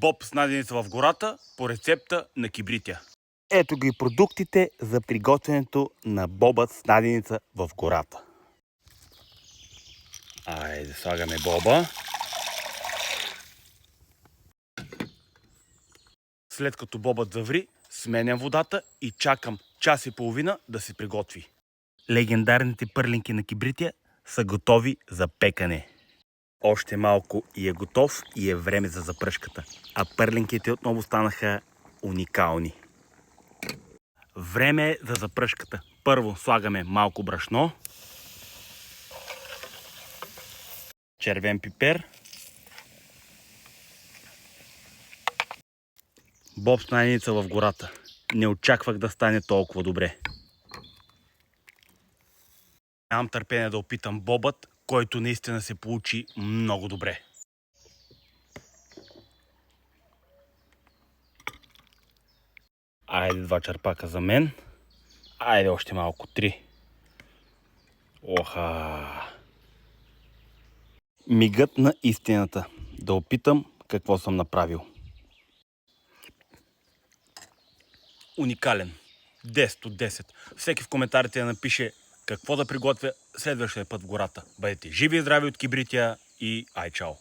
Боб с наденица в гората по рецепта на Кибритя. Ето ги продуктите за приготвянето на бобът с наденица в гората. Айде, слагаме боба. След като бобът заври, сменям водата и чакам час и половина да се приготви. Легендарните пърлинки на Кибритя са готови за пекане. Още малко и е готов и е време за запръшката. А пърлинките отново станаха уникални. Време е за запръшката. Първо слагаме малко брашно, червен пипер, боб с наденица в гората. Не очаквах да стане толкова добре. Нямам търпение да опитам бобът, който наистина се получи много добре. Айде 2 черпака за мен. Айде още малко, 3. Оха! Мигът на истината. Да опитам какво съм направил. Уникален. 10 от 10. Всеки в коментарите да напише какво да приготвя следващия път в гората. Бъдете живи и здрави от Кибритя и ай чао!